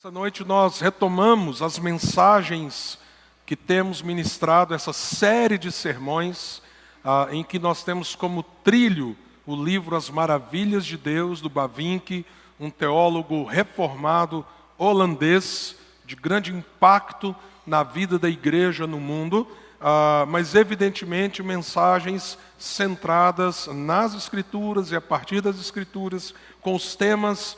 Esta noite nós retomamos as mensagens que temos ministrado, essa série de sermões, em que nós temos como trilho o livro As Maravilhas de Deus, do Bavinck, um teólogo reformado holandês, de grande impacto na vida da igreja no mundo, mas evidentemente mensagens centradas nas Escrituras e a partir das Escrituras, com os temas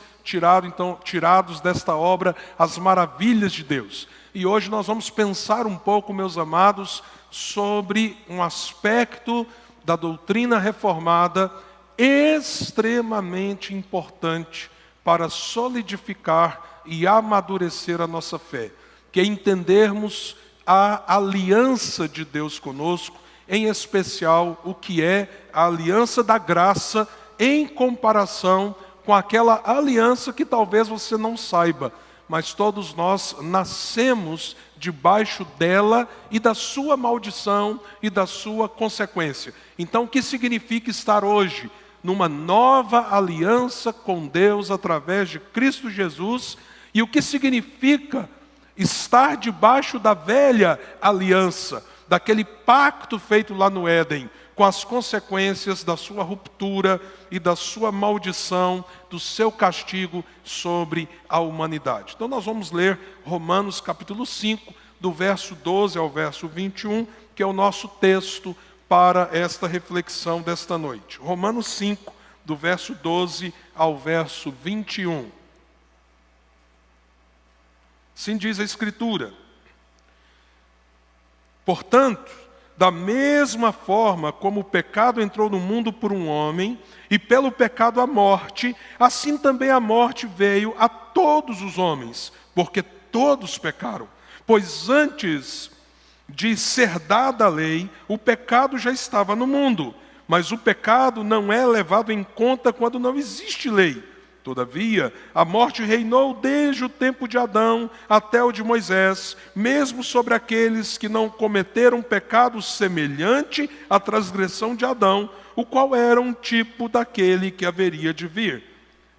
tirados desta obra, As Maravilhas de Deus. E hoje nós vamos pensar um pouco, meus amados, sobre um aspecto da doutrina reformada extremamente importante para solidificar e amadurecer a nossa fé, que é entendermos a aliança de Deus conosco, em especial o que é a aliança da graça em comparação com aquela aliança que talvez você não saiba, mas todos nós nascemos debaixo dela e da sua maldição e da sua consequência. Então, o que significa estar hoje numa nova aliança com Deus através de Cristo Jesus? E o que significa estar debaixo da velha aliança, daquele pacto feito lá no Éden, com as consequências da sua ruptura e da sua maldição, do seu castigo sobre a humanidade. Então nós vamos ler Romanos capítulo 5, do verso 12 ao verso 21, que é o nosso texto para esta reflexão desta noite. Romanos 5, do verso 12 ao verso 21. Assim diz a Escritura: portanto, da mesma forma como o pecado entrou no mundo por um homem, e pelo pecado a morte, assim também a morte veio a todos os homens, porque todos pecaram. Pois antes de ser dada a lei, o pecado já estava no mundo, mas o pecado não é levado em conta quando não existe lei. Todavia, a morte reinou desde o tempo de Adão até o de Moisés, mesmo sobre aqueles que não cometeram pecado semelhante à transgressão de Adão, o qual era um tipo daquele que haveria de vir.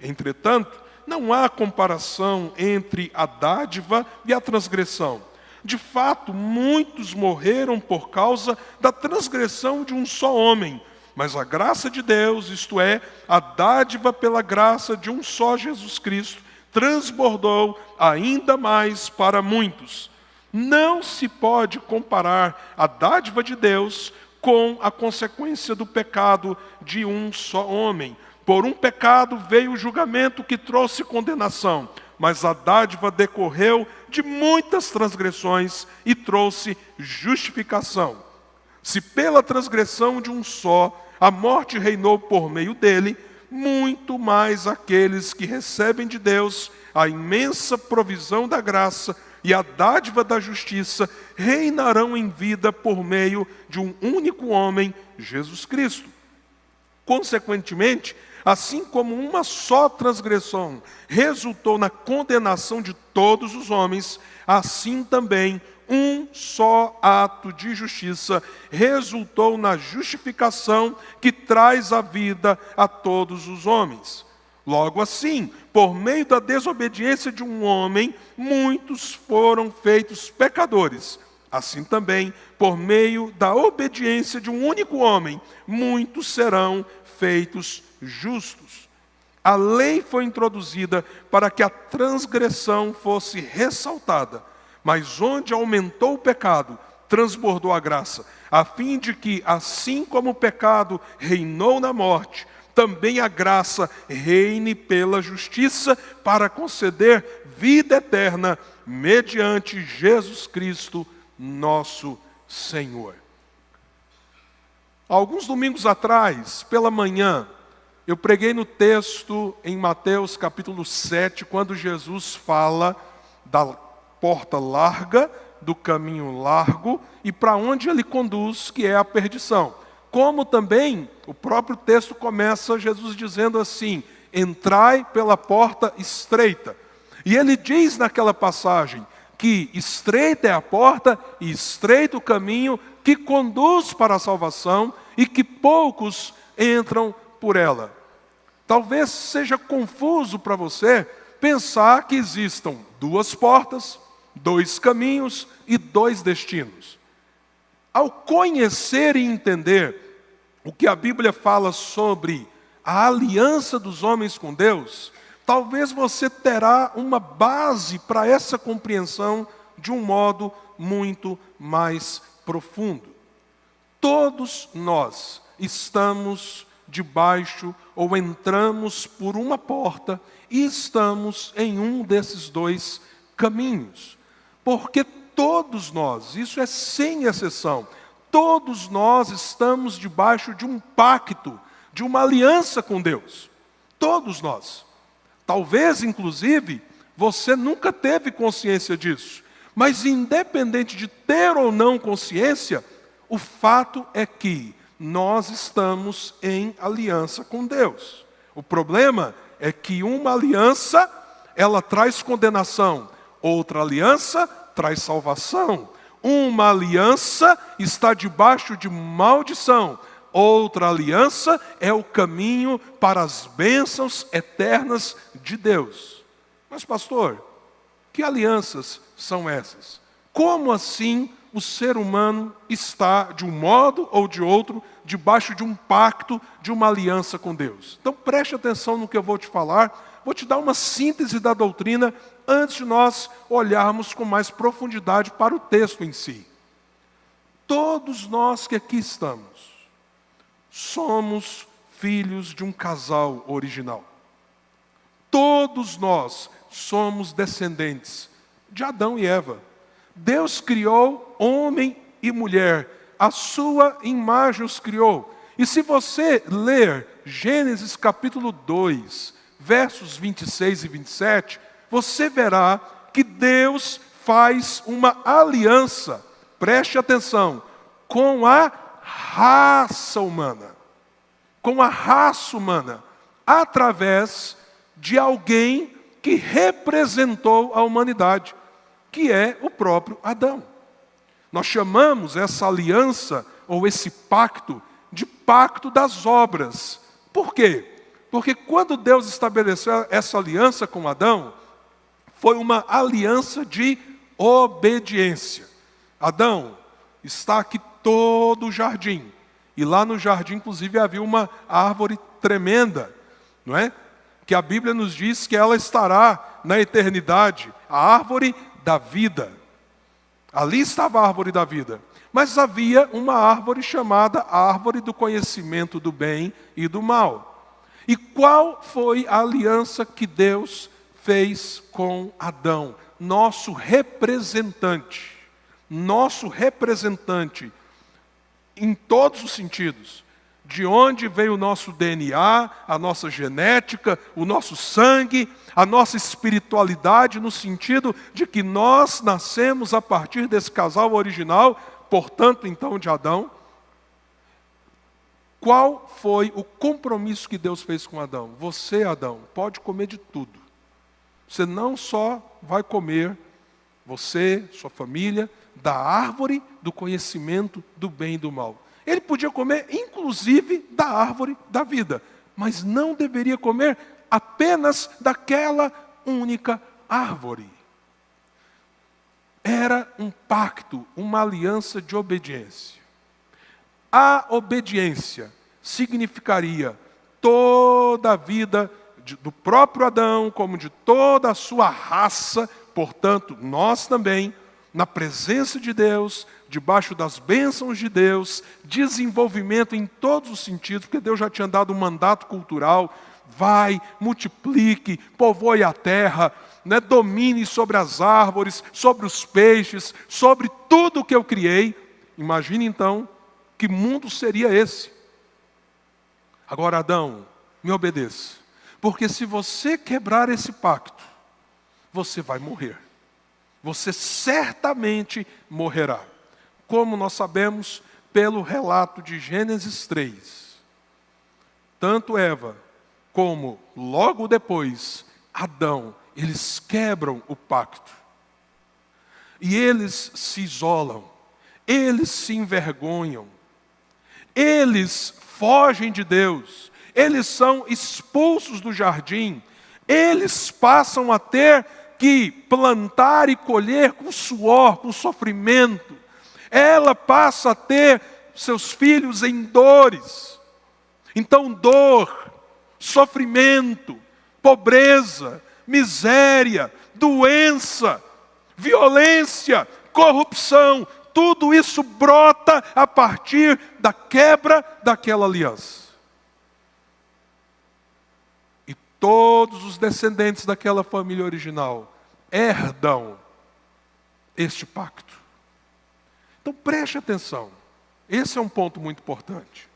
Entretanto, não há comparação entre a dádiva e a transgressão. De fato, muitos morreram por causa da transgressão de um só homem, mas a graça de Deus, isto é, a dádiva pela graça de um só Jesus Cristo, transbordou ainda mais para muitos. Não se pode comparar a dádiva de Deus com a consequência do pecado de um só homem. Por um pecado veio o julgamento que trouxe condenação, mas a dádiva decorreu de muitas transgressões e trouxe justificação. Se pela transgressão de um só a morte reinou por meio dele, muito mais aqueles que recebem de Deus a imensa provisão da graça e a dádiva da justiça reinarão em vida por meio de um único homem, Jesus Cristo. Consequentemente, assim como uma só transgressão resultou na condenação de todos os homens, assim também um só ato de justiça resultou na justificação que traz a vida a todos os homens. Logo assim, por meio da desobediência de um homem, muitos foram feitos pecadores. Assim também, por meio da obediência de um único homem, muitos serão feitos justos. A lei foi introduzida para que a transgressão fosse ressaltada, mas onde aumentou o pecado, transbordou a graça, a fim de que, assim como o pecado reinou na morte, também a graça reine pela justiça para conceder vida eterna mediante Jesus Cristo, nosso Senhor. Alguns domingos atrás, pela manhã, eu preguei no texto em Mateus capítulo 7, quando Jesus fala da porta larga, do caminho largo, e para onde ele conduz, que é a perdição. Como também o próprio texto começa Jesus dizendo assim: entrai pela porta estreita. E ele diz naquela passagem que estreita é a porta e estreito o caminho que conduz para a salvação e que poucos entram por ela. Talvez seja confuso para você pensar que existam 2 portas, 2 caminhos e 2 destinos. Ao conhecer e entender o que a Bíblia fala sobre a aliança dos homens com Deus, talvez você terá uma base para essa compreensão de um modo muito mais profundo. Todos nós estamos debaixo ou entramos por uma porta e estamos em um desses 2 caminhos. Porque todos nós, isso é sem exceção, todos nós estamos debaixo de um pacto, de uma aliança com Deus. Todos nós. Talvez, inclusive, você nunca teve consciência disso. Mas independente de ter ou não consciência, o fato é que nós estamos em aliança com Deus. O problema é que uma aliança, ela traz condenação. Outra aliança traz salvação. Uma aliança está debaixo de maldição. Outra aliança é o caminho para as bênçãos eternas de Deus. Mas, pastor, que alianças são essas? Como assim o ser humano está, de um modo ou de outro, debaixo de um pacto, de uma aliança com Deus? Então preste atenção no que eu vou te falar. Vou te dar uma síntese da doutrina antes de nós olharmos com mais profundidade para o texto em si. Todos nós que aqui estamos, somos filhos de um casal original. Todos nós somos descendentes de Adão e Eva. Deus criou homem e mulher, a sua imagem os criou. E se você ler Gênesis capítulo 2, versos 26 e 27, você verá que Deus faz uma aliança, preste atenção, com a raça humana. Com a raça humana, através de alguém que representou a humanidade, que é o próprio Adão. Nós chamamos essa aliança, ou esse pacto, de pacto das obras. Por quê? Porque quando Deus estabeleceu essa aliança com Adão, foi uma aliança de obediência. Adão, está aqui todo o jardim. E lá no jardim, inclusive, havia uma árvore tremenda, não é? Que a Bíblia nos diz que ela estará na eternidade, a árvore da vida. Ali estava a árvore da vida. Mas havia uma árvore chamada árvore do conhecimento do bem e do mal. E qual foi a aliança que Deus fez com Adão? Nosso representante em todos os sentidos. De onde veio o nosso DNA, a nossa genética, o nosso sangue, a nossa espiritualidade, no sentido de que nós nascemos a partir desse casal original, portanto, então, de Adão. Qual foi o compromisso que Deus fez com Adão? Você, Adão, pode comer de tudo. Você não só vai comer, você, sua família, da árvore do conhecimento do bem e do mal. Ele podia comer, inclusive, da árvore da vida, mas não deveria comer apenas daquela única árvore. Era um pacto, uma aliança de obediência. A obediência significaria toda a vida do próprio Adão, como de toda a sua raça, portanto, nós também, na presença de Deus, debaixo das bênçãos de Deus, desenvolvimento em todos os sentidos, porque Deus já tinha dado um mandato cultural, vai, multiplique, povoe a terra, né, domine sobre as árvores, sobre os peixes, sobre tudo o que eu criei. Imagine então, que mundo seria esse? Agora, Adão, me obedeça, porque se você quebrar esse pacto, você vai morrer. Você certamente morrerá. Como nós sabemos pelo relato de Gênesis 3. Tanto Eva como logo depois Adão, eles quebram o pacto. E eles se isolam, eles se envergonham, eles fogem de Deus, eles são expulsos do jardim, eles passam a ter que plantar e colher com suor, com sofrimento, ela passa a ter seus filhos em dores. Então, dor, sofrimento, pobreza, miséria, doença, violência, corrupção, tudo isso brota a partir da quebra daquela aliança. E todos os descendentes daquela família original herdam este pacto. Então preste atenção, esse é um ponto muito importante.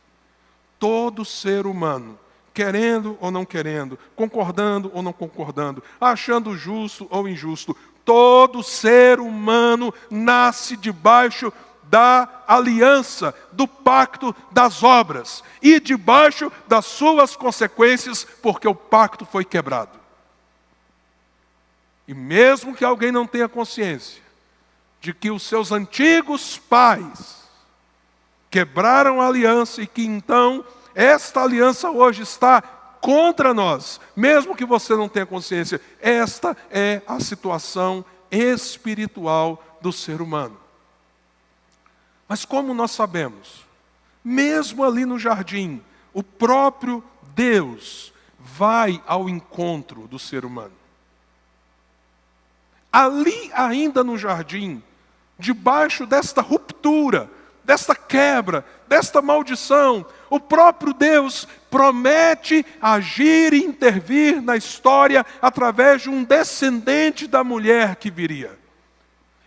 Todo ser humano, querendo ou não querendo, concordando ou não concordando, achando justo ou injusto, todo ser humano nasce debaixo da aliança, do pacto das obras e debaixo das suas consequências, porque o pacto foi quebrado. E mesmo que alguém não tenha consciência de que os seus antigos pais quebraram a aliança e que então esta aliança hoje está contra nós, mesmo que você não tenha consciência, esta é a situação espiritual do ser humano. Mas como nós sabemos, mesmo ali no jardim, o próprio Deus vai ao encontro do ser humano. Ali ainda no jardim, debaixo desta ruptura, desta quebra, desta maldição, o próprio Deus promete agir e intervir na história através de um descendente da mulher que viria.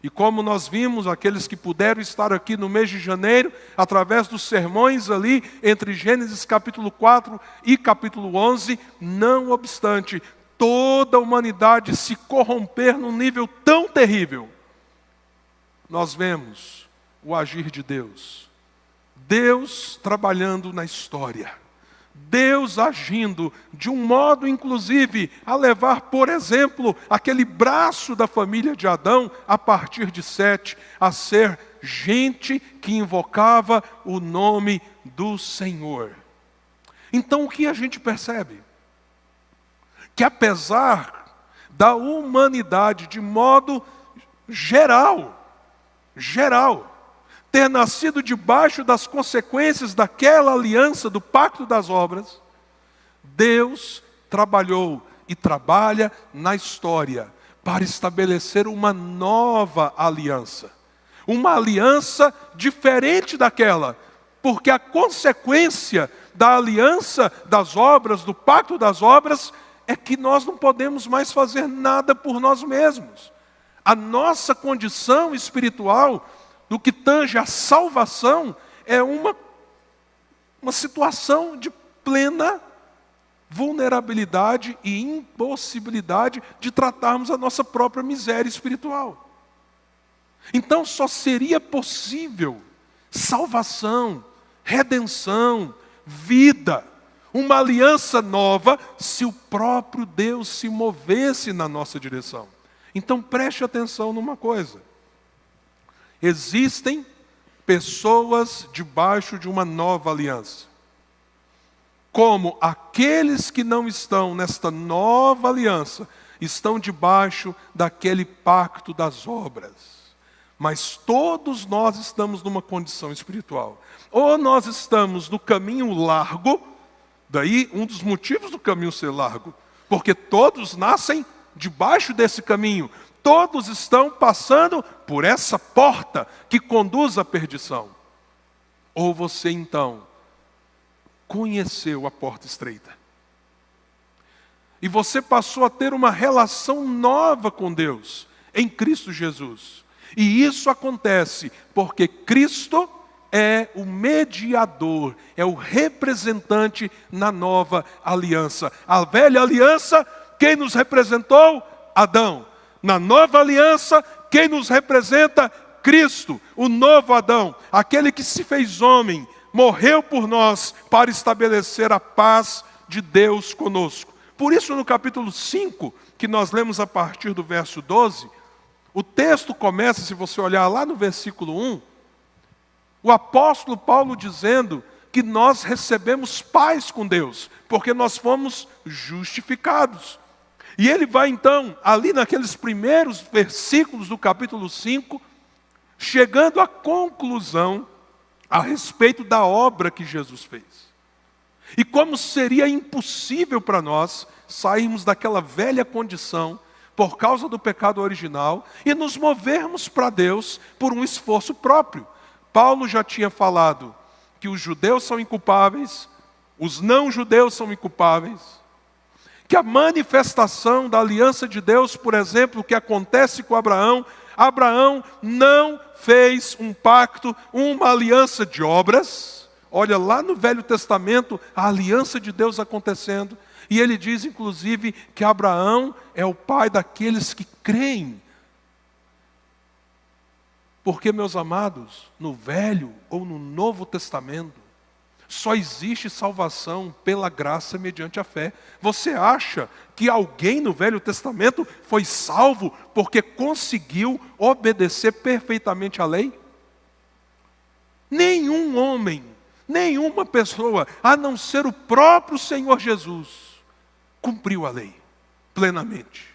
E como nós vimos, aqueles que puderam estar aqui no mês de janeiro, através dos sermões ali, entre Gênesis capítulo 4 e capítulo 11, não obstante, toda a humanidade se corromper num nível tão terrível, nós vemos o agir de Deus. Deus trabalhando na história. Deus agindo de um modo, inclusive, a levar, por exemplo, aquele braço da família de Adão, a partir de Sete, a ser gente que invocava o nome do Senhor. Então, o que a gente percebe? Que apesar da humanidade, de modo geral, ter nascido debaixo das consequências daquela aliança do pacto das obras, Deus trabalhou e trabalha na história para estabelecer uma nova aliança. Uma aliança diferente daquela, porque a consequência da aliança das obras, do pacto das obras, é que nós não podemos mais fazer nada por nós mesmos. A nossa condição espiritual, no que tange a salvação, é uma situação de plena vulnerabilidade e impossibilidade de tratarmos a nossa própria miséria espiritual. Então só seria possível salvação, redenção, vida, uma aliança nova, se o próprio Deus se movesse na nossa direção. Então preste atenção numa coisa. Existem pessoas debaixo de uma nova aliança. Como aqueles que não estão nesta nova aliança, estão debaixo daquele pacto das obras. Mas todos nós estamos numa condição espiritual. Ou nós estamos no caminho largo, daí um dos motivos do caminho ser largo, porque todos nascem debaixo desse caminho. Todos estão passando por essa porta que conduz à perdição. Ou você então conheceu a porta estreita. E você passou a ter uma relação nova com Deus em Cristo Jesus. E isso acontece porque Cristo é o mediador, é o representante na nova aliança. A velha aliança, quem nos representou? Adão. Na nova aliança, quem nos representa? Cristo, o novo Adão, aquele que se fez homem, morreu por nós para estabelecer a paz de Deus conosco. Por isso, no capítulo 5, que nós lemos a partir do verso 12, o texto começa, se você olhar lá no versículo 1, o apóstolo Paulo dizendo que nós recebemos paz com Deus, porque nós fomos justificados. E ele vai então, ali naqueles primeiros versículos do capítulo 5, chegando à conclusão a respeito da obra que Jesus fez. E como seria impossível para nós sairmos daquela velha condição por causa do pecado original e nos movermos para Deus por um esforço próprio. Paulo já tinha falado que os judeus são inculpáveis, os não-judeus são inculpáveis, que a manifestação da aliança de Deus, por exemplo, o que acontece com Abraão, Abraão não fez um pacto, uma aliança de obras. Olha lá no Velho Testamento a aliança de Deus acontecendo. E ele diz inclusive que Abraão é o pai daqueles que creem. Porque, meus amados, no Velho ou no Novo Testamento, só existe salvação pela graça mediante a fé. Você acha que alguém no Velho Testamento foi salvo porque conseguiu obedecer perfeitamente à lei? Nenhum homem, nenhuma pessoa, a não ser o próprio Senhor Jesus, cumpriu a lei plenamente.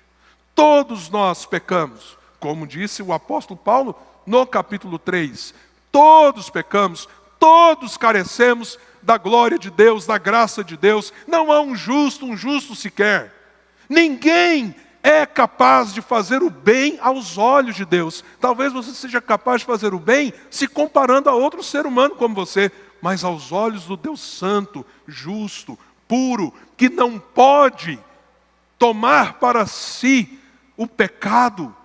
Todos nós pecamos, como disse o apóstolo Paulo no capítulo 3. Todos pecamos, todos carecemos da glória de Deus, da graça de Deus. Não há um justo sequer. Ninguém é capaz de fazer o bem aos olhos de Deus. Talvez você seja capaz de fazer o bem se comparando a outro ser humano como você, mas aos olhos do Deus santo, justo, puro, que não pode tomar para si o pecado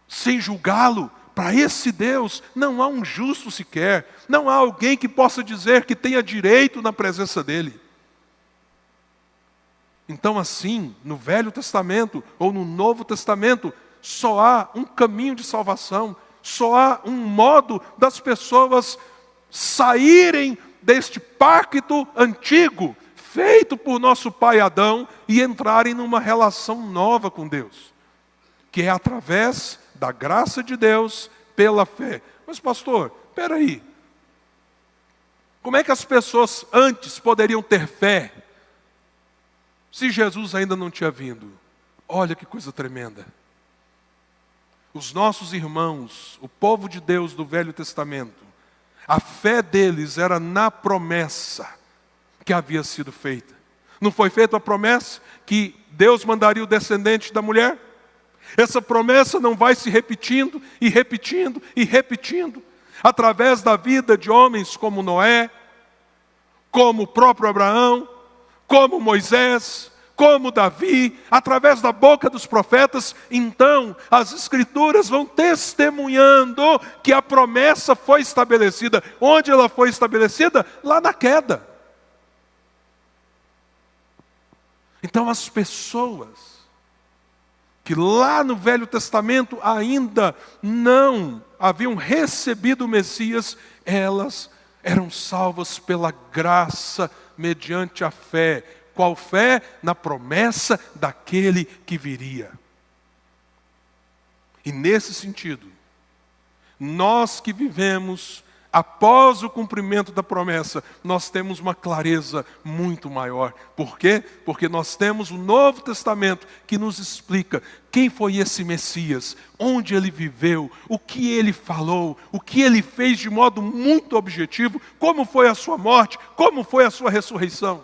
sem julgá-lo, para esse Deus não há um justo sequer, não há alguém que possa dizer que tenha direito na presença dele. Então assim, no Velho Testamento ou no Novo Testamento, só há um caminho de salvação, só há um modo das pessoas saírem deste pacto antigo, feito por nosso pai Adão, e entrarem numa relação nova com Deus, que é através da graça de Deus, pela fé. Mas pastor, espera aí. Como é que as pessoas antes poderiam ter fé, se Jesus ainda não tinha vindo? Olha que coisa tremenda. Os nossos irmãos, o povo de Deus do Velho Testamento, a fé deles era na promessa que havia sido feita. Não foi feita a promessa que Deus mandaria o descendente da mulher? Essa promessa não vai se repetindo e repetindo e repetindo, através da vida de homens como Noé, como o próprio Abraão, como Moisés, como Davi, através da boca dos profetas. Então, as Escrituras vão testemunhando que a promessa foi estabelecida. Onde ela foi estabelecida? Lá na queda. Então, as pessoas que lá no Velho Testamento ainda não haviam recebido o Messias, elas eram salvas pela graça mediante a fé. Qual fé? Na promessa daquele que viria. E nesse sentido, nós que vivemos após o cumprimento da promessa, nós temos uma clareza muito maior. Por quê? Porque nós temos o Novo Testamento que nos explica quem foi esse Messias, onde ele viveu, o que ele falou, o que ele fez de modo muito objetivo, como foi a sua morte, como foi a sua ressurreição.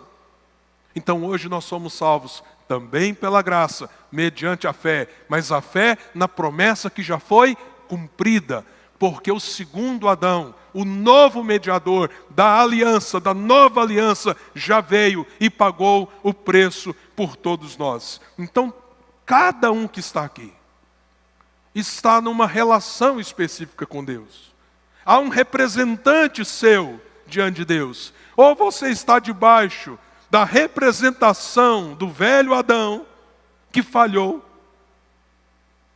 Então hoje nós somos salvos também pela graça, mediante a fé, mas a fé na promessa que já foi cumprida, porque o segundo Adão, o novo mediador da aliança, da nova aliança, já veio e pagou o preço por todos nós. Então, cada um que está aqui está numa relação específica com Deus. Há um representante seu diante de Deus. Ou você está debaixo da representação do velho Adão, que falhou,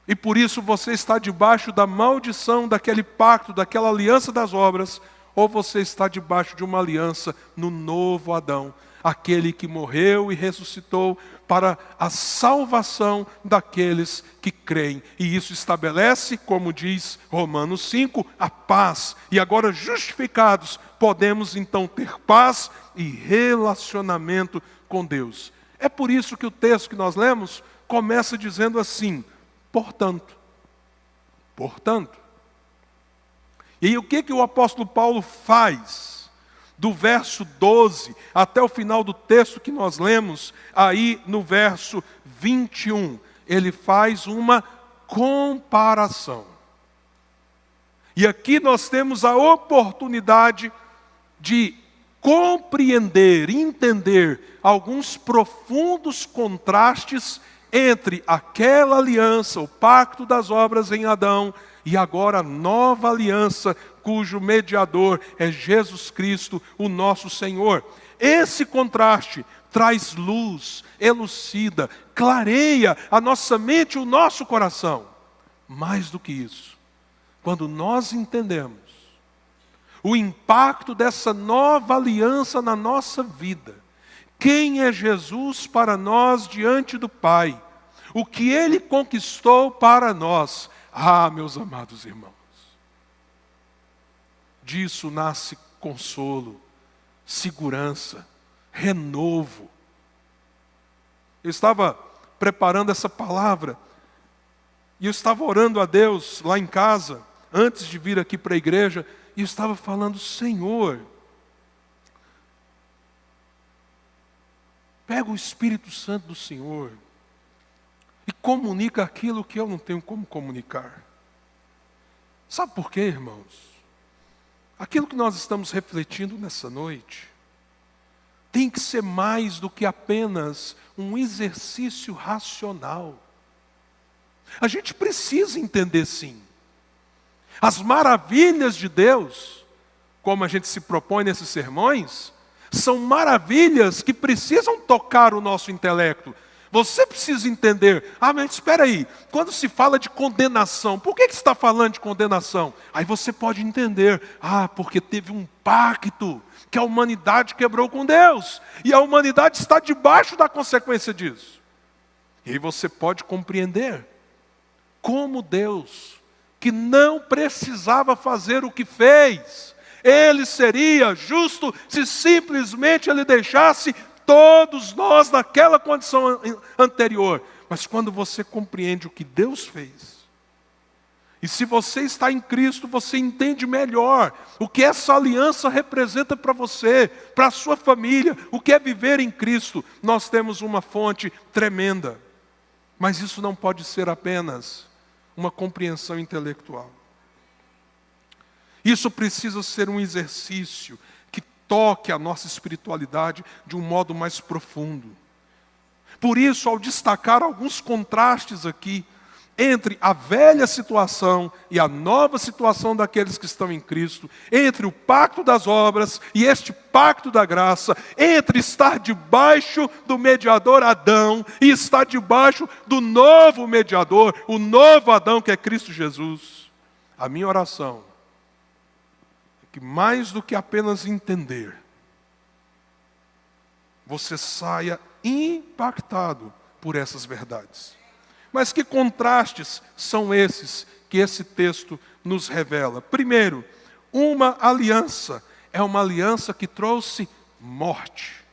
e por isso você está debaixo da maldição daquele pacto, daquela aliança das obras, ou você está debaixo de uma aliança no novo Adão, aquele que morreu e ressuscitou para a salvação daqueles que creem. E isso estabelece, como diz Romanos 5, a paz. E agora justificados, podemos então ter paz e relacionamento com Deus. É por isso que o texto que nós lemos começa dizendo assim: portanto. Portanto. E aí o que o apóstolo Paulo faz? Do verso 12 até o final do texto que nós lemos, aí no verso 21, ele faz uma comparação. E aqui nós temos a oportunidade de compreender, entender alguns profundos contrastes entre aquela aliança, o pacto das obras em Adão, e agora a nova aliança, cujo mediador é Jesus Cristo, o nosso Senhor. Esse contraste traz luz, elucida, clareia a nossa mente e o nosso coração. Mais do que isso, quando nós entendemos o impacto dessa nova aliança na nossa vida, quem é Jesus para nós diante do Pai, o que Ele conquistou para nós, meus amados irmãos, disso nasce consolo, segurança, renovo. Eu estava preparando essa palavra e eu estava orando a Deus lá em casa, antes de vir aqui para a igreja, e eu estava falando: Senhor, pega o Espírito Santo do Senhor e comunica aquilo que eu não tenho como comunicar. Sabe por quê, irmãos? Aquilo que nós estamos refletindo nessa noite tem que ser mais do que apenas um exercício racional. A gente precisa entender, sim, as maravilhas de Deus, como a gente se propõe nesses sermões, são maravilhas que precisam tocar o nosso intelecto. Você precisa entender: mas espera aí, quando se fala de condenação, por que você está falando de condenação? Aí você pode entender: porque teve um pacto que a humanidade quebrou com Deus, e a humanidade está debaixo da consequência disso. E aí você pode compreender como Deus, que não precisava fazer o que fez, Ele seria justo se simplesmente Ele deixasse todos nós naquela condição anterior. Mas quando você compreende o que Deus fez, e se você está em Cristo, você entende melhor o que essa aliança representa para você, para a sua família, o que é viver em Cristo. Nós temos uma fonte tremenda. Mas isso não pode ser apenas uma compreensão intelectual. Isso precisa ser um exercício que toque a nossa espiritualidade de um modo mais profundo. Por isso, ao destacar alguns contrastes aqui entre a velha situação e a nova situação daqueles que estão em Cristo, entre o pacto das obras e este pacto da graça, entre estar debaixo do mediador Adão e estar debaixo do novo mediador, o novo Adão que é Cristo Jesus, a minha oração é que, mais do que apenas entender, você saia impactado por essas verdades. Mas que contrastes são esses que esse texto nos revela? Primeiro, uma aliança é uma aliança que trouxe morte.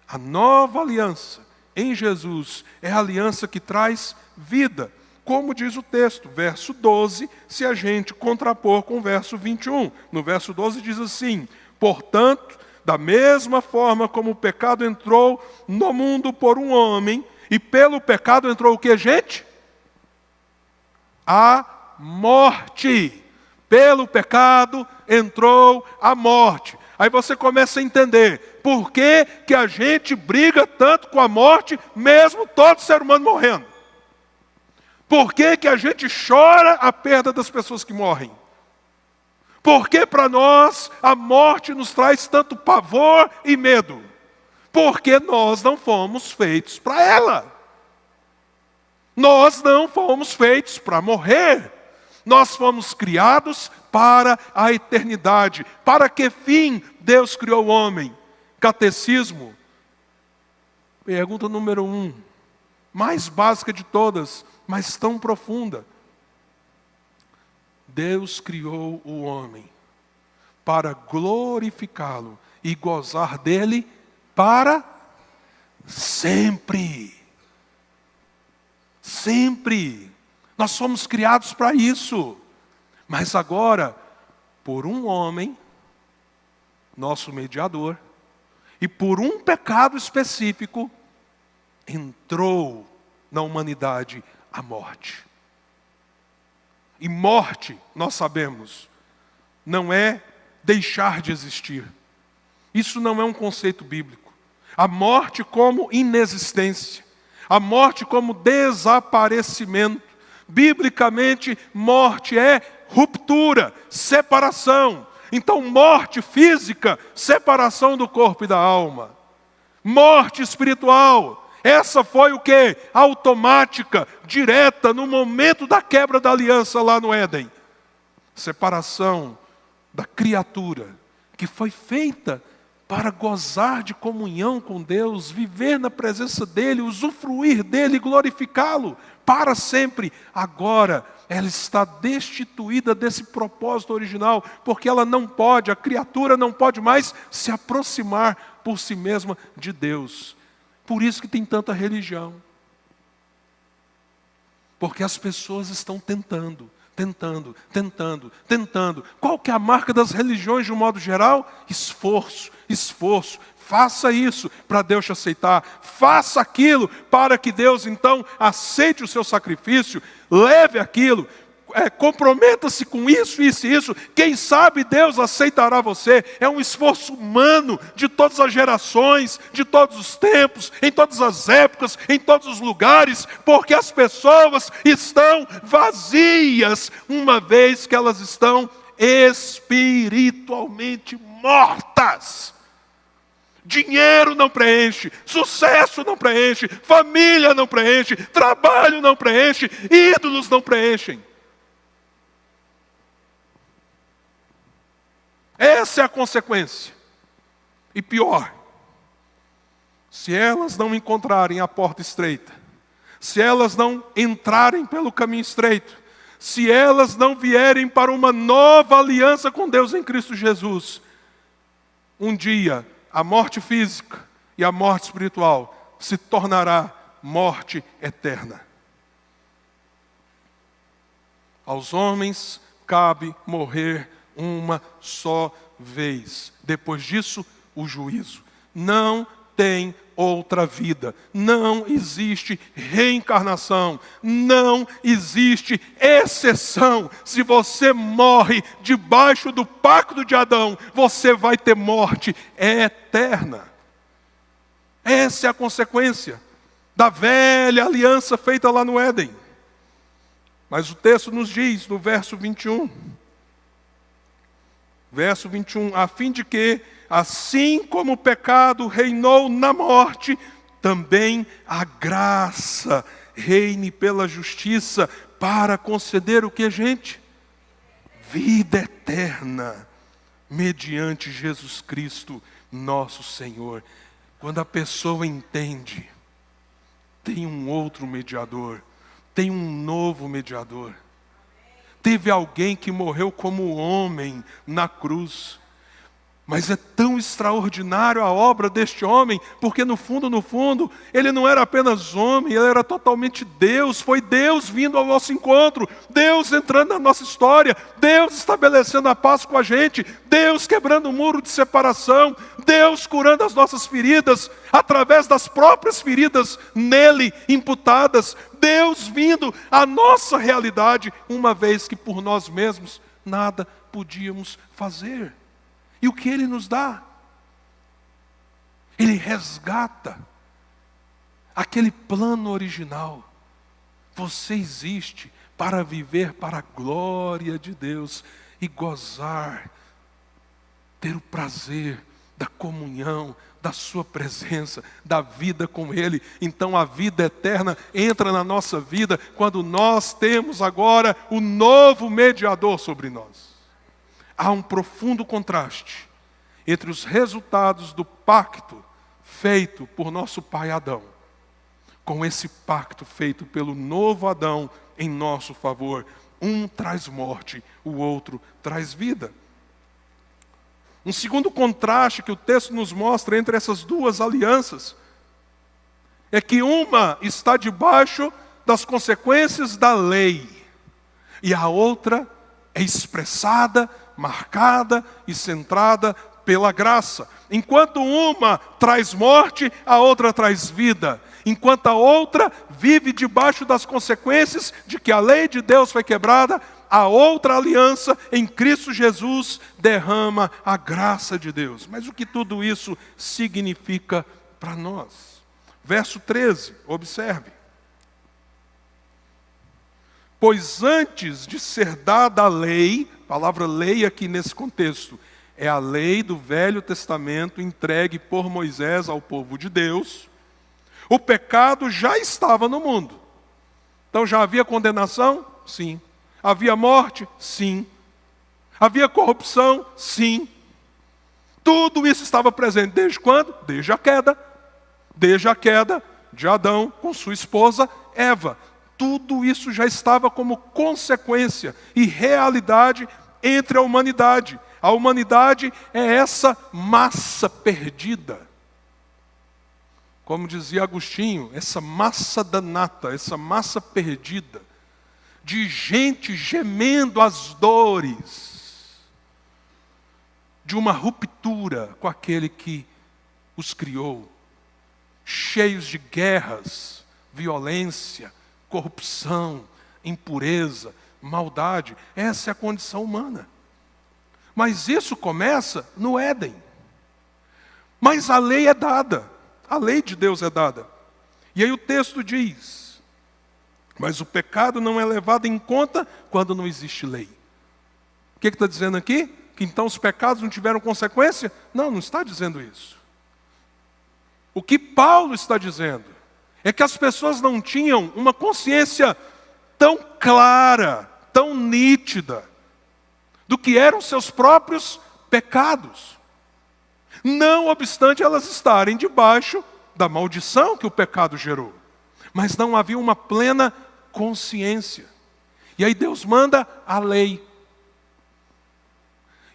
A nova aliança em Jesus é a aliança que traz vida. Como diz o texto, verso 12, se a gente contrapor com o verso 21. No verso 12 diz assim: portanto, da mesma forma como o pecado entrou no mundo por um homem, e pelo pecado entrou o que, gente? A morte. Pelo pecado entrou a morte. Aí você começa a entender por que que a gente briga tanto com a morte, mesmo todo ser humano morrendo. Por que que a gente chora a perda das pessoas que morrem? Por que para nós a morte nos traz tanto pavor e medo? Porque nós não fomos feitos para ela. Nós não fomos feitos para morrer. Nós fomos criados para a eternidade. Para que fim Deus criou o homem? Catecismo. Pergunta número 1. Mais básica de todas, mas tão profunda. Deus criou o homem para glorificá-lo e gozar dele para sempre. Sempre. Nós fomos criados para isso. Mas agora, por um homem, nosso mediador, e por um pecado específico, entrou na humanidade a morte. E morte, nós sabemos, não é deixar de existir. Isso não é um conceito bíblico. A morte como inexistência. A morte como desaparecimento. Biblicamente, morte é ruptura, separação. Então, morte física, separação do corpo e da alma. Morte espiritual, essa foi o quê? Automática, direta, no momento da quebra da aliança lá no Éden. Separação da criatura que foi feita para gozar de comunhão com Deus, viver na presença dEle, usufruir dEle, glorificá-lo para sempre. Agora, ela está destituída desse propósito original, porque ela não pode, a criatura não pode mais se aproximar por si mesma de Deus. Por isso que tem tanta religião. Porque as pessoas estão tentando. Qual que é a marca das religiões de um modo geral? Esforço. Faça isso para Deus te aceitar. Faça aquilo para que Deus então aceite o seu sacrifício. Leve aquilo. Comprometa-se com isso. Quem sabe Deus aceitará você. É um esforço humano de todas as gerações, de todos os tempos, em todas as épocas, em todos os lugares, porque as pessoas estão vazias, uma vez que elas estão espiritualmente mortas. Dinheiro não preenche, sucesso não preenche, família não preenche, trabalho não preenche, ídolos não preenchem. Essa é a consequência. E pior, se elas não encontrarem a porta estreita, se elas não entrarem pelo caminho estreito, se elas não vierem para uma nova aliança com Deus em Cristo Jesus, um dia a morte física e a morte espiritual se tornará morte eterna. Aos homens cabe morrer uma só vez. Depois disso, o juízo. Não tem outra vida. Não existe reencarnação. Não existe exceção. Se você morre debaixo do pacto de Adão, você vai ter morte eterna. Essa é a consequência da velha aliança feita lá no Éden. Mas o texto nos diz, no verso 21, a fim de que, assim como o pecado reinou na morte, também a graça reine pela justiça, para conceder o que, gente? Vida eterna, mediante Jesus Cristo, nosso Senhor. Quando a pessoa entende, tem um outro mediador, tem um novo mediador. Teve alguém que morreu como homem na cruz. Mas é tão extraordinário a obra deste homem, porque no fundo, ele não era apenas homem, ele era totalmente Deus. Foi Deus vindo ao nosso encontro, Deus entrando na nossa história, Deus estabelecendo a paz com a gente, Deus quebrando o muro de separação, Deus curando as nossas feridas, através das próprias feridas nele imputadas, Deus vindo à nossa realidade, uma vez que por nós mesmos nada podíamos fazer. E o que Ele nos dá? Ele resgata aquele plano original. Você existe para viver para a glória de Deus e gozar, ter o prazer da comunhão, da sua presença, da vida com Ele. Então a vida eterna entra na nossa vida quando nós temos agora o novo mediador sobre nós. Há um profundo contraste entre os resultados do pacto feito por nosso pai Adão, com esse pacto feito pelo novo Adão em nosso favor. Um traz morte, o outro traz vida. Um segundo contraste que o texto nos mostra entre essas duas alianças é que uma está debaixo das consequências da lei, e a outra é expressada, marcada e centrada pela graça. Enquanto uma traz morte, a outra traz vida. Enquanto a outra vive debaixo das consequências de que a lei de Deus foi quebrada, a outra aliança em Cristo Jesus derrama a graça de Deus. Mas o que tudo isso significa para nós? Verso 13, observe. Pois antes de ser dada a lei, a palavra lei aqui nesse contexto, é a lei do Velho Testamento entregue por Moisés ao povo de Deus, o pecado já estava no mundo. Então já havia condenação? Sim. Havia morte? Sim. Havia corrupção? Sim. Tudo isso estava presente desde quando? Desde a queda. Desde a queda de Adão com sua esposa Eva. Tudo isso já estava como consequência e realidade entre a humanidade. A humanidade é essa massa perdida. Como dizia Agostinho, essa massa danata, essa massa perdida, de gente gemendo as dores de uma ruptura com aquele que os criou, cheios de guerras, violência, corrupção, impureza, maldade. Essa é a condição humana. Mas isso começa no Éden. Mas a lei é dada. A lei de Deus é dada. E aí o texto diz: mas o pecado não é levado em conta quando não existe lei. O que está dizendo aqui? Que então os pecados não tiveram consequência? Não, não está dizendo isso. O que Paulo está dizendo é que as pessoas não tinham uma consciência tão clara, tão nítida, do que eram seus próprios pecados. Não obstante elas estarem debaixo da maldição que o pecado gerou. Mas não havia uma plena consciência. E aí Deus manda a lei.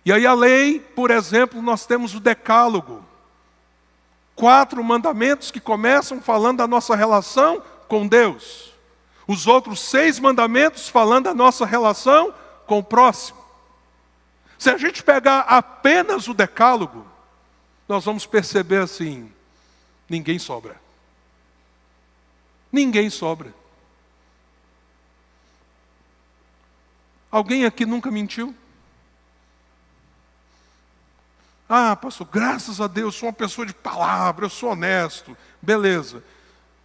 E aí a lei, por exemplo, nós temos o decálogo. 4 mandamentos que começam falando da nossa relação com Deus. Os outros 6 mandamentos falando da nossa relação com o próximo. Se a gente pegar apenas o decálogo, nós vamos perceber assim, ninguém sobra. Ninguém sobra. Alguém aqui nunca mentiu? Ah, pastor, graças a Deus, sou uma pessoa de palavra, eu sou honesto. Beleza.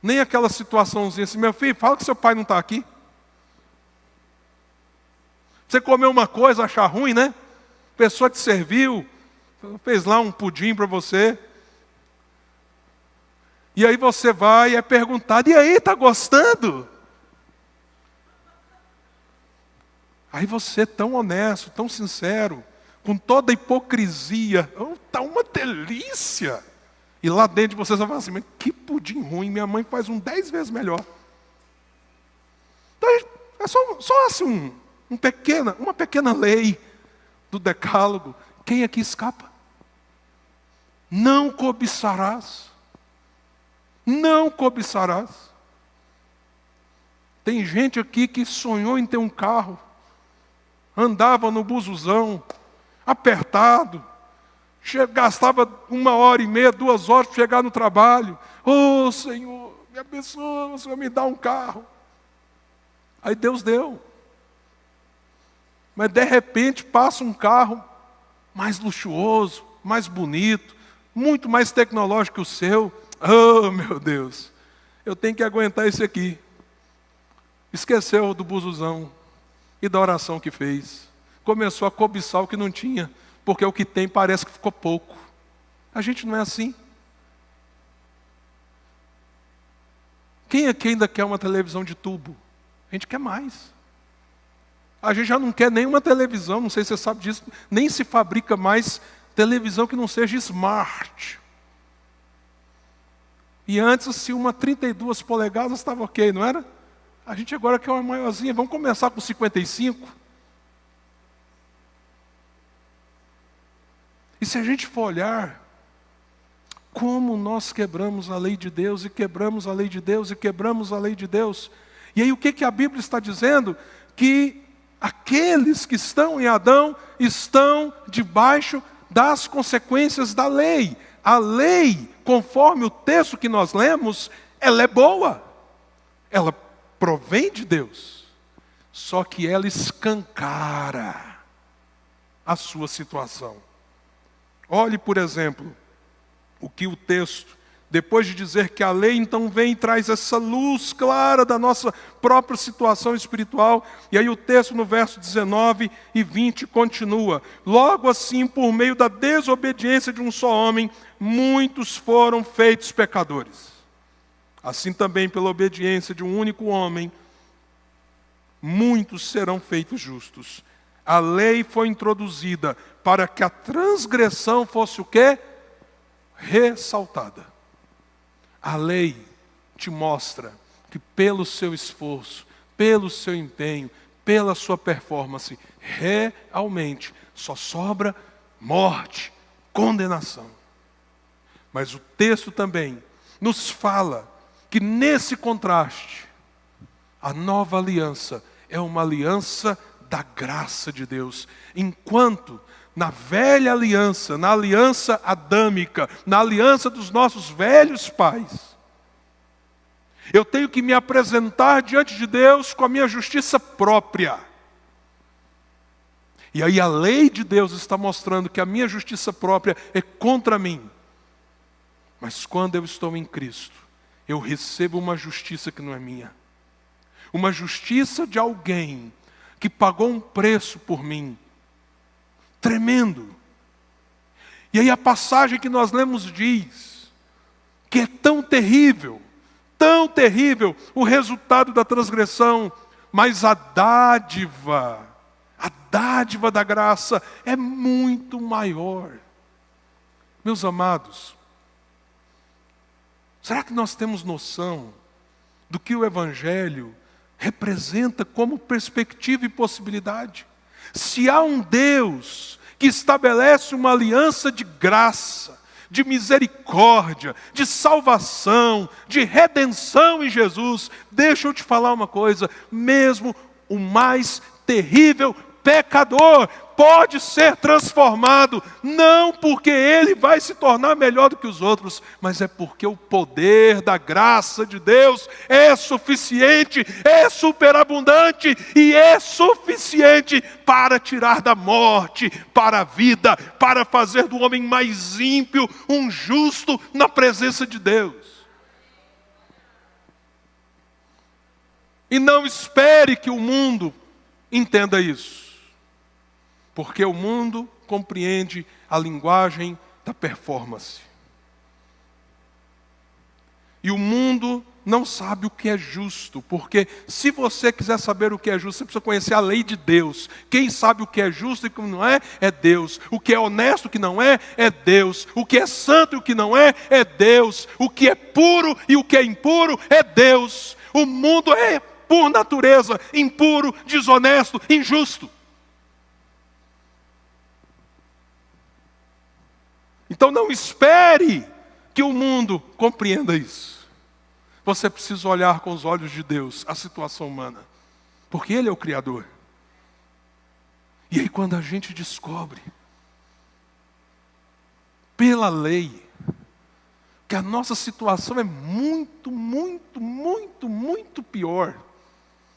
Nem aquela situaçãozinha assim, meu filho, fala que seu pai não está aqui. Você comeu uma coisa, achar ruim, né? A pessoa te serviu, fez lá um pudim para você. E aí você vai e é perguntado, e aí, está gostando? Aí você, tão honesto, tão sincero, com toda a hipocrisia, está uma delícia. E lá dentro de você vai falar assim, mas que pudim ruim, minha mãe faz 10 vezes melhor. Então é só assim uma pequena lei do decálogo. Quem aqui escapa? Não cobiçarás. Não cobiçarás. Tem gente aqui que sonhou em ter um carro, andava no busuzão, apertado, gastava 1h30, 2 horas para chegar no trabalho. Oh, Senhor, me abençoa, o Senhor me dá um carro. Aí Deus deu. Mas de repente passa um carro mais luxuoso, mais bonito, muito mais tecnológico que o seu. Oh, meu Deus, eu tenho que aguentar isso aqui. Esqueceu do busuzão e da oração que fez. Começou a cobiçar o que não tinha, porque o que tem parece que ficou pouco. A gente não é assim. Quem aqui ainda quer uma televisão de tubo? A gente quer mais. A gente já não quer nenhuma televisão, não sei se você sabe disso, nem se fabrica mais televisão que não seja smart. E antes, se uma 32 polegadas estava ok, não era? A gente agora quer uma maiorzinha, vamos começar com 55. E se a gente for olhar, Como nós quebramos a lei de Deus, e quebramos a lei de Deus, e quebramos a lei de Deus. E aí o que a Bíblia está dizendo? Que aqueles que estão em Adão estão debaixo das consequências da lei. A lei, conforme o texto que nós lemos, ela é boa. Ela provém de Deus. Só que ela escancara a sua situação. Olhe, por exemplo, o que o texto, depois de dizer que a lei então vem e traz essa luz clara da nossa própria situação espiritual, e aí o texto no verso 19 e 20 continua: logo assim, por meio da desobediência de um só homem, muitos foram feitos pecadores. Assim também, pela obediência de um único homem, muitos serão feitos justos. A lei foi introduzida para que a transgressão fosse o quê? Ressaltada. A lei te mostra que pelo seu esforço, pelo seu empenho, pela sua performance, realmente só sobra morte, condenação. Mas o texto também nos fala que nesse contraste, a nova aliança é uma aliança da graça de Deus. Enquanto na velha aliança, na aliança adâmica, na aliança dos nossos velhos pais, eu tenho que me apresentar diante de Deus com a minha justiça própria. E aí a lei de Deus está mostrando que a minha justiça própria é contra mim. Mas quando eu estou em Cristo, eu recebo uma justiça que não é minha. Uma justiça de alguém que pagou um preço por mim. Tremendo. E aí a passagem que nós lemos diz que é tão terrível o resultado da transgressão, mas a dádiva da graça é muito maior. Meus amados, será que nós temos noção do que o Evangelho representa como perspectiva e possibilidade? Se há um Deus que estabelece uma aliança de graça, de misericórdia, de salvação, de redenção em Jesus, deixa eu te falar uma coisa, mesmo o mais terrível pecador pode ser transformado, não porque ele vai se tornar melhor do que os outros, mas é porque o poder da graça de Deus é suficiente, é superabundante e é suficiente para tirar da morte para a vida, para fazer do homem mais ímpio um justo na presença de Deus. E não espere que o mundo entenda isso. Porque o mundo compreende a linguagem da performance. E o mundo não sabe o que é justo, porque se você quiser saber o que é justo, você precisa conhecer a lei de Deus. Quem sabe o que é justo e o que não é Deus. O que é honesto e o que não é Deus. O que é santo e o que não é Deus. O que é puro e o que é impuro é Deus. O mundo é, por natureza, impuro, desonesto, injusto. Então não espere que o mundo compreenda isso. Você precisa olhar com os olhos de Deus a situação humana, porque Ele é o Criador. E aí quando a gente descobre, pela lei, que a nossa situação é muito pior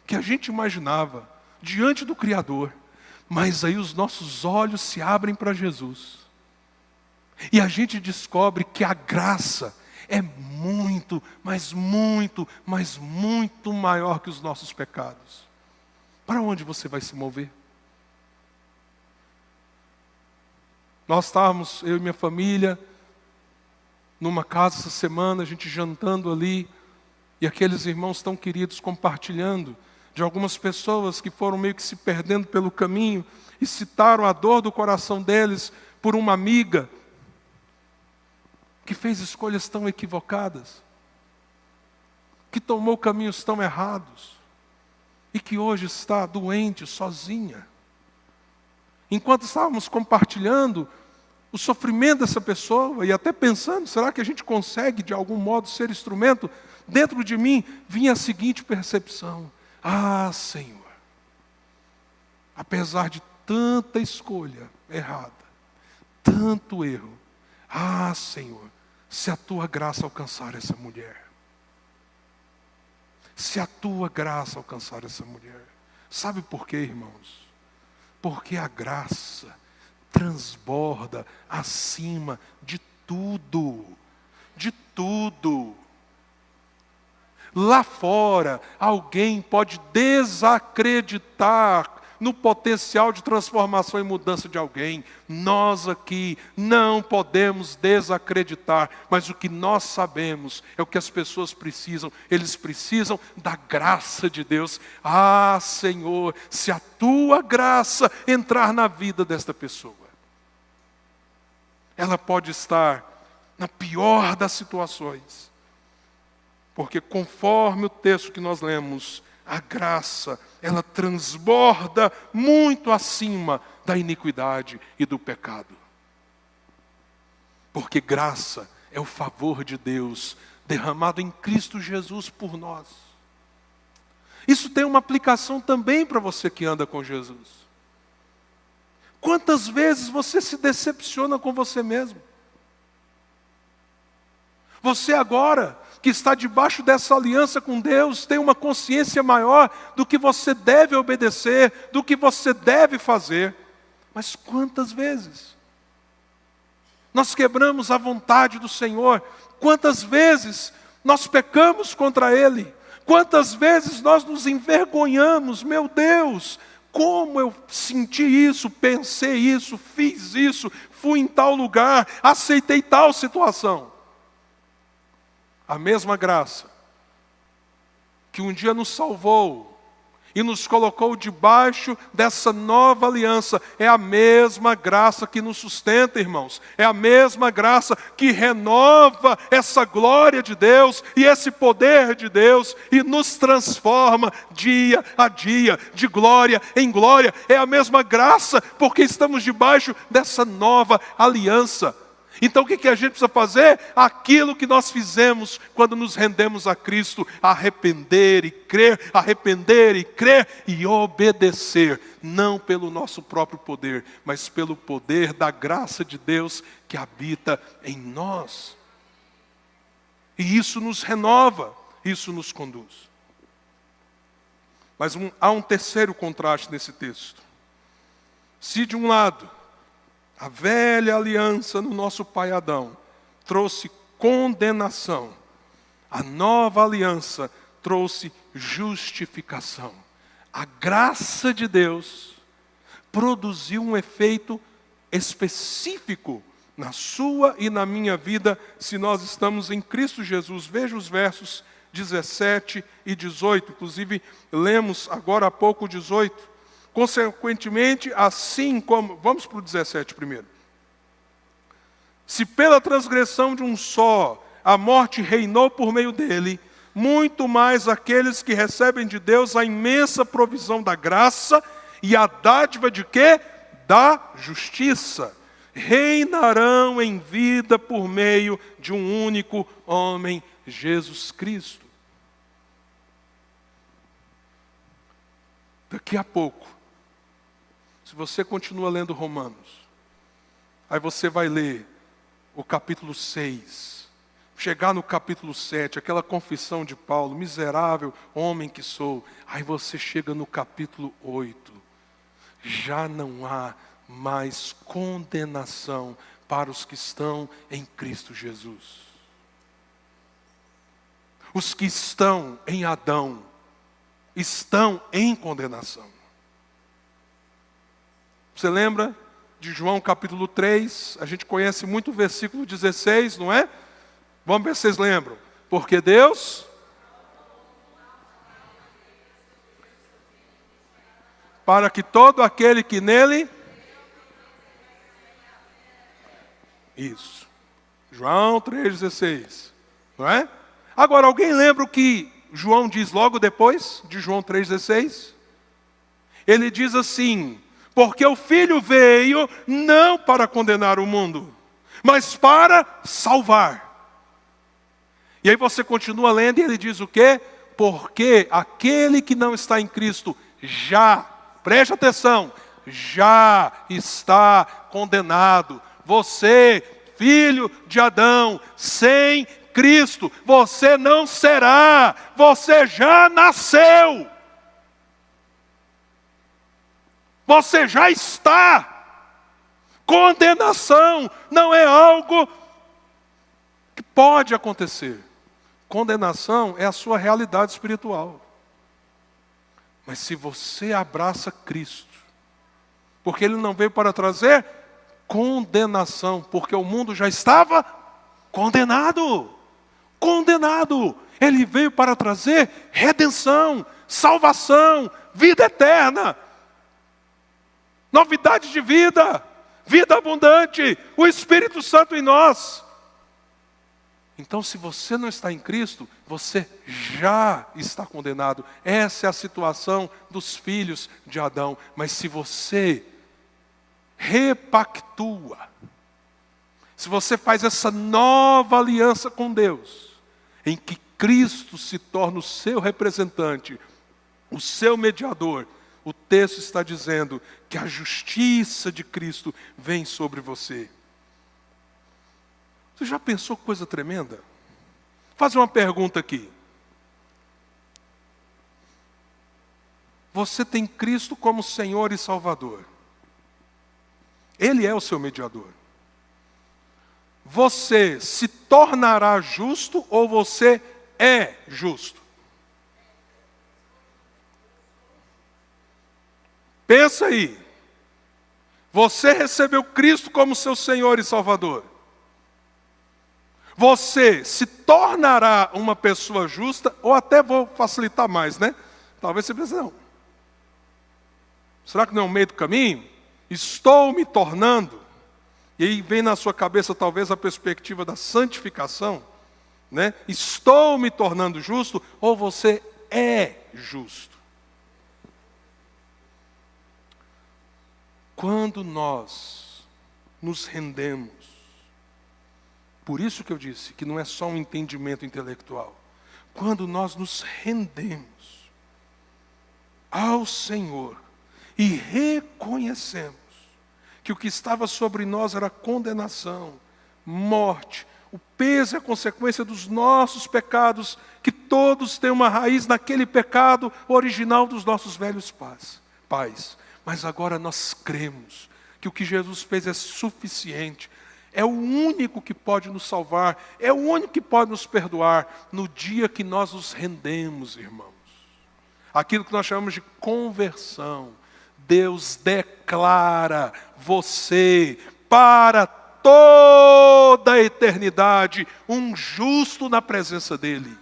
que a gente imaginava diante do Criador, mas aí os nossos olhos se abrem para Jesus. E a gente descobre que a graça é muito maior que os nossos pecados. Para onde você vai se mover? Nós estávamos, eu e minha família, numa casa essa semana, a gente jantando ali, e aqueles irmãos tão queridos compartilhando de algumas pessoas que foram meio que se perdendo pelo caminho, e citaram a dor do coração deles por uma amiga que fez escolhas tão equivocadas, que tomou caminhos tão errados, e que hoje está doente, sozinha. Enquanto estávamos compartilhando, o sofrimento dessa pessoa, e até pensando, será que a gente consegue de algum modo ser instrumento? Dentro de mim vinha a seguinte percepção: ah, Senhor, apesar de tanta escolha errada, tanto erro, ah, Senhor, se a tua graça alcançar essa mulher, se a tua graça alcançar essa mulher. Sabe por quê, irmãos? Porque a graça transborda acima de tudo, de tudo. Lá fora, alguém pode desacreditar no potencial de transformação e mudança de alguém. Nós aqui não podemos desacreditar, mas o que nós sabemos é o que as pessoas precisam. Eles precisam da graça de Deus. Ah, Senhor, se a tua graça entrar na vida desta pessoa, ela pode estar na pior das situações, porque conforme o texto que nós lemos, a graça, ela transborda muito acima da iniquidade e do pecado. Porque graça é o favor de Deus derramado em Cristo Jesus por nós. Isso tem uma aplicação também para você que anda com Jesus. Quantas vezes você se decepciona com você mesmo? Você agora, que está debaixo dessa aliança com Deus, tem uma consciência maior do que você deve obedecer, do que você deve fazer. Mas quantas vezes nós quebramos a vontade do Senhor? Quantas vezes nós pecamos contra Ele? Quantas vezes nós nos envergonhamos? Meu Deus, como eu senti isso, pensei isso, fiz isso, fui em tal lugar, aceitei tal situação. A mesma graça que um dia nos salvou e nos colocou debaixo dessa nova aliança, é a mesma graça que nos sustenta, irmãos. É a mesma graça que renova essa glória de Deus e esse poder de Deus e nos transforma dia a dia, de glória em glória. É a mesma graça porque estamos debaixo dessa nova aliança. Então o que a gente precisa fazer? Aquilo que nós fizemos quando nos rendemos a Cristo: arrepender e crer e obedecer, não pelo nosso próprio poder, mas pelo poder da graça de Deus que habita em nós. E isso nos renova, isso nos conduz. Mas há um terceiro contraste nesse texto. Se de um lado a velha aliança no nosso pai Adão trouxe condenação, a nova aliança trouxe justificação. A graça de Deus produziu um efeito específico na sua e na minha vida, se nós estamos em Cristo Jesus. Veja os versos 17 e 18, inclusive lemos agora há pouco o 18. Consequentemente, assim como... Vamos para o 17 primeiro. Se pela transgressão de um só a morte reinou por meio dele, muito mais aqueles que recebem de Deus a imensa provisão da graça e a dádiva de quê? Da justiça. Reinarão em vida por meio de um único homem, Jesus Cristo. Daqui a pouco, se você continua lendo Romanos, aí você vai ler o capítulo 6, chegar no capítulo 7, aquela confissão de Paulo: miserável homem que sou. Aí você chega no capítulo 8, já não há mais condenação para os que estão em Cristo Jesus. Os que estão em Adão estão em condenação. Você lembra de João capítulo 3? A gente conhece muito o versículo 16, não é? Vamos ver se vocês lembram. Porque Deus... para que todo aquele que nele... Isso. João 3,16. Não é? Agora, alguém lembra o que João diz logo depois de João 3,16? Ele diz assim: Porque o Filho veio não para condenar o mundo, mas para salvar. E aí você continua lendo e ele diz o quê? Porque aquele que não está em Cristo já, preste atenção, já está condenado. Você, filho de Adão, sem Cristo, você não será, você já nasceu. Você já está. Condenação não é algo que pode acontecer. Condenação é a sua realidade espiritual. Mas se você abraça Cristo, porque Ele não veio para trazer condenação, porque o mundo já estava condenado. Condenado. Ele veio para trazer redenção, salvação, vida eterna, novidade de vida, vida abundante, o Espírito Santo em nós. Então, se você não está em Cristo, você já está condenado. Essa é a situação dos filhos de Adão. Mas se você repactua, se você faz essa nova aliança com Deus, em que Cristo se torna o seu representante, o seu mediador, o texto está dizendo que a justiça de Cristo vem sobre você. Você já pensou que coisa tremenda? Vou fazer uma pergunta aqui. Você tem Cristo como Senhor e Salvador. Ele é o seu mediador. Você se tornará justo ou você é justo? Pensa aí. Você recebeu Cristo como seu Senhor e Salvador. Você se tornará uma pessoa justa, ou até vou facilitar mais, né? Talvez você pense, não. Será que não é um meio do caminho? Estou me tornando. E aí vem na sua cabeça talvez a perspectiva da santificação, né? Estou me tornando justo, ou você é justo. Quando nós nos rendemos, por isso que eu disse que não é só um entendimento intelectual. Quando nós nos rendemos ao Senhor e reconhecemos que o que estava sobre nós era condenação, morte, o peso e a consequência dos nossos pecados, que todos têm uma raiz naquele pecado original dos nossos velhos pais. Mas agora nós cremos que o que Jesus fez é suficiente. É o único que pode nos salvar, é o único que pode nos perdoar no dia que nós nos rendemos, irmãos. Aquilo que nós chamamos de conversão. Deus declara você para toda a eternidade um justo na presença dEle.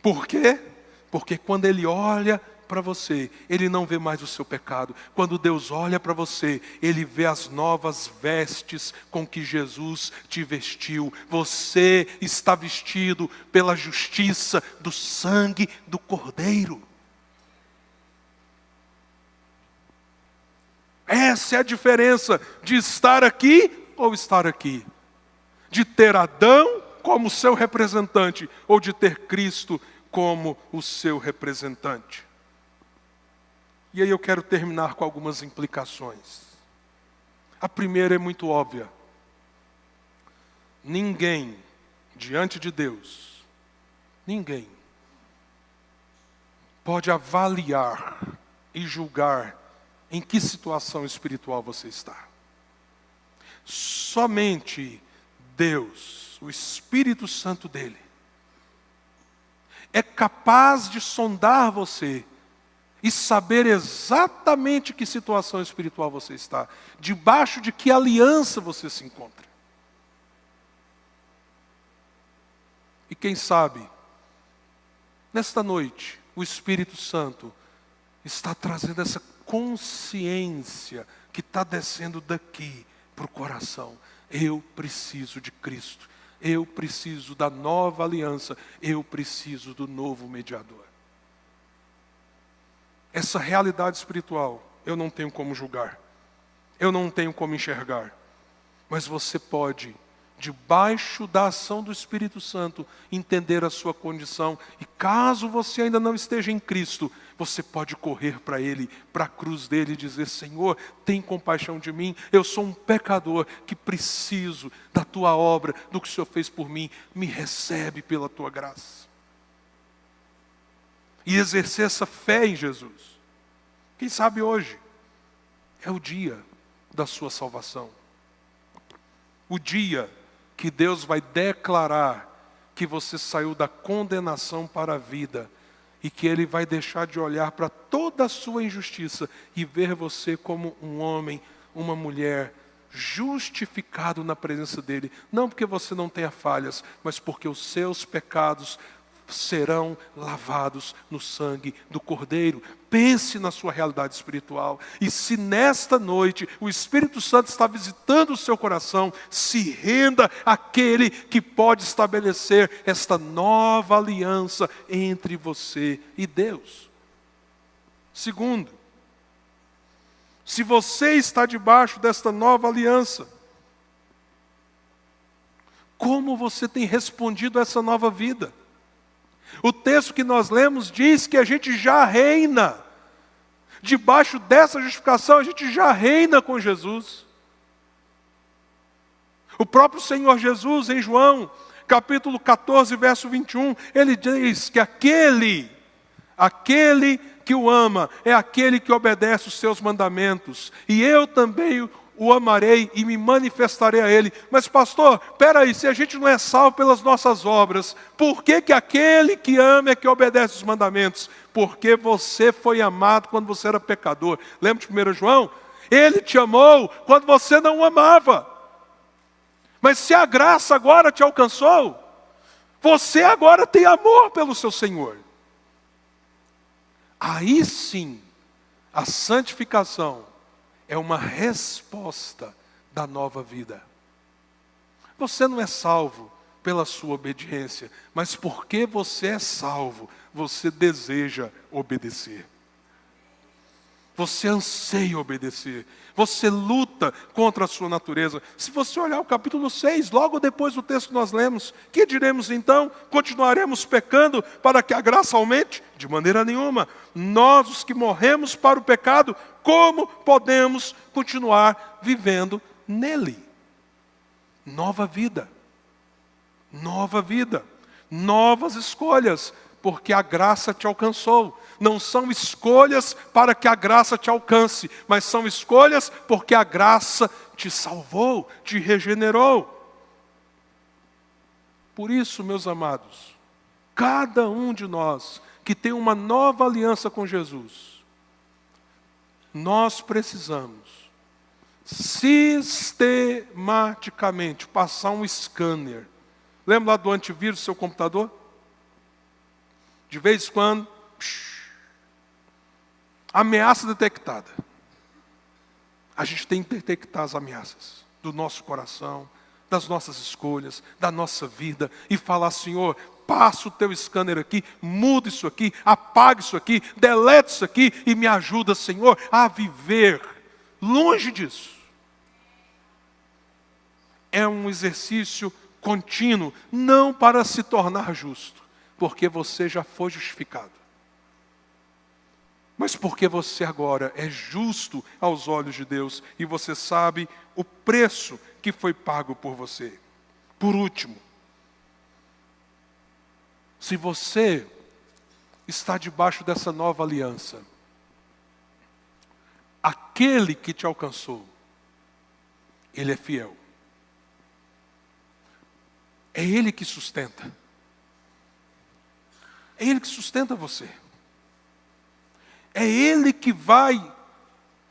Por quê? Porque quando Ele olha para você, Ele não vê mais o seu pecado. Quando Deus olha para você, Ele vê as novas vestes com que Jesus te vestiu. Você está vestido pela justiça do sangue do Cordeiro. Essa é a diferença de estar aqui ou estar aqui. De ter Adão como seu representante ou de ter Cristo como o seu representante. E aí eu quero terminar com algumas implicações. A primeira é muito óbvia. Ninguém, diante de Deus, ninguém pode avaliar e julgar em que situação espiritual você está. Somente Deus, o Espírito Santo dele, é capaz de sondar você e saber exatamente que situação espiritual você está, debaixo de que aliança você se encontra. E quem sabe, nesta noite, o Espírito Santo está trazendo essa consciência que está descendo daqui para o coração. Eu preciso de Cristo, eu preciso da nova aliança, eu preciso do novo mediador. essa realidade espiritual, eu não tenho como julgar. Eu não tenho como enxergar. Mas você pode, debaixo da ação do Espírito Santo, entender a sua condição. E caso você ainda não esteja em Cristo, você pode correr para Ele, para a cruz dele e dizer: Senhor, tem compaixão de mim. Eu sou um pecador que preciso da Tua obra, do que o Senhor fez por mim. Me recebe pela Tua graça. E exercer essa fé em Jesus. Quem sabe hoje é o dia da sua salvação. O dia que Deus vai declarar que você saiu da condenação para a vida e que Ele vai deixar de olhar para toda a sua injustiça e ver você como um homem, uma mulher justificado na presença dEle. Não porque você não tenha falhas, mas porque os seus pecados serão lavados no sangue do Cordeiro. Pense na sua realidade espiritual. E se nesta noite o Espírito Santo está visitando o seu coração, se renda àquele que pode estabelecer esta nova aliança entre você e Deus. Segundo, se você está debaixo desta nova aliança, como você tem respondido a essa nova vida? O texto que nós lemos diz que a gente já reina. Debaixo dessa justificação, a gente já reina com Jesus. O próprio Senhor Jesus, em João, capítulo 14, verso 21, Ele diz que aquele que o ama, é aquele que obedece os seus mandamentos. E eu também o amarei e me manifestarei a Ele. Mas pastor, peraí, se a gente não é salvo pelas nossas obras, por que aquele que ama é que obedece os mandamentos? Porque você foi amado quando você era pecador. Lembra de 1 João? Ele te amou quando você não o amava. Mas se a graça agora te alcançou, você agora tem amor pelo seu Senhor. Aí sim, a santificação é uma resposta da nova vida. Você não é salvo pela sua obediência, mas porque você é salvo, você deseja obedecer. Você anseia obedecer. Você luta contra a sua natureza. Se você olhar o capítulo 6, logo depois do texto que nós lemos, que diremos então? Continuaremos pecando para que a graça aumente? De maneira nenhuma. Nós, os que morremos para o pecado, como podemos continuar vivendo nele? Nova vida. Nova vida. Novas escolhas, porque a graça te alcançou. Não são escolhas para que a graça te alcance, mas são escolhas porque a graça te salvou, te regenerou. Por isso, meus amados, cada um de nós que tem uma nova aliança com Jesus, nós precisamos sistematicamente passar um scanner. Lembra lá do antivírus do seu computador? De vez em quando, ameaça detectada. A gente tem que detectar as ameaças do nosso coração, das nossas escolhas, da nossa vida, e falar: Senhor, passa o teu scanner aqui, muda isso aqui, apaga isso aqui, deleta isso aqui, e me ajuda, Senhor, a viver longe disso. É um exercício contínuo, não para se tornar justo, porque você já foi justificado, mas porque você agora é justo aos olhos de Deus e você sabe o preço que foi pago por você. Por último, se você está debaixo dessa nova aliança, aquele que te alcançou, Ele é fiel. É Ele que sustenta. É Ele que sustenta você. É Ele que vai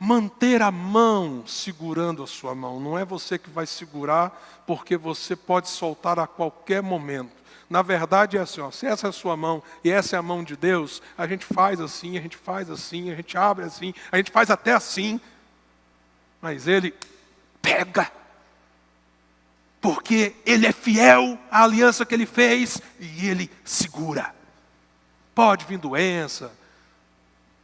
manter a mão segurando a sua mão. Não é você que vai segurar, porque você pode soltar a qualquer momento. Na verdade é assim, ó, se essa é a sua mão e essa é a mão de Deus, a gente faz assim, a gente faz assim, a gente abre assim, a gente faz até assim. Mas Ele pega. Porque Ele é fiel à aliança que Ele fez e Ele segura. Pode vir doença,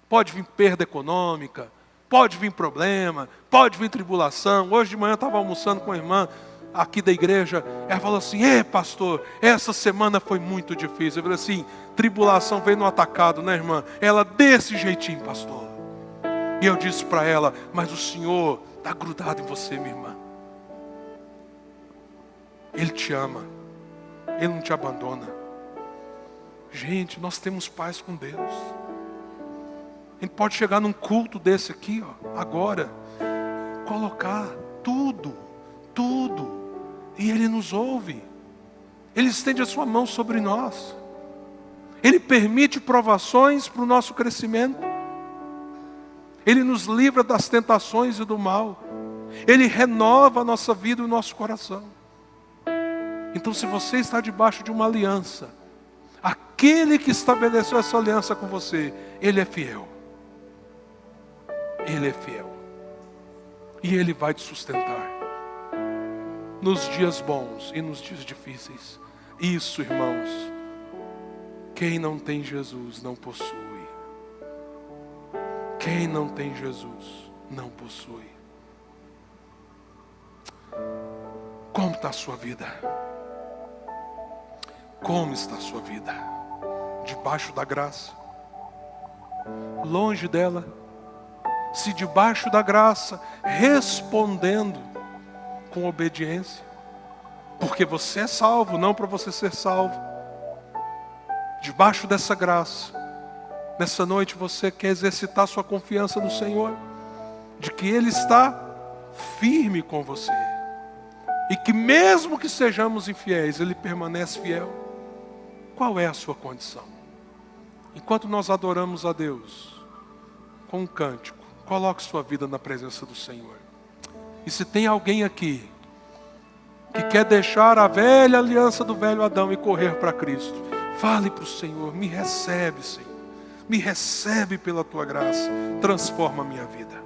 Pode vir perda econômica, pode vir problema, pode vir tribulação. Hoje de manhã eu estava almoçando com a irmã aqui da igreja. Ela falou assim: pastor, essa semana foi muito difícil. Eu falei assim: tribulação veio no atacado, né, irmã? Ela, desse jeitinho, pastor. E eu disse para ela: mas o Senhor está grudado em você, minha irmã. Ele te ama. Ele não te abandona. Gente, nós temos paz com Deus. A gente pode chegar num culto desse aqui, agora, colocar tudo, e Ele nos ouve. Ele estende a sua mão sobre nós. Ele permite provações para o nosso crescimento. Ele nos livra das tentações e do mal. Ele renova a nossa vida e o nosso coração. Então, se você está debaixo de uma aliança, aquele que estabeleceu essa aliança com você, Ele é fiel. Ele é fiel. E Ele vai te sustentar nos dias bons e nos dias difíceis. Isso, irmãos, quem não tem Jesus não possui. Quem não tem Jesus não possui. Como está a sua vida? Como está a sua vida? Debaixo da graça? Longe dela? Se debaixo da graça, respondendo com obediência, porque você é salvo, não para você ser salvo. Debaixo dessa graça, nessa noite você quer exercitar sua confiança no Senhor, de que Ele está firme com você, e que mesmo que sejamos infiéis, Ele permanece fiel. Qual é a sua condição? Enquanto nós adoramos a Deus com um cântico, coloque sua vida na presença do Senhor. E se tem alguém aqui que quer deixar a velha aliança do velho Adão e correr para Cristo, fale para o Senhor: me recebe, Senhor. Me recebe pela tua graça. Transforma a minha vida.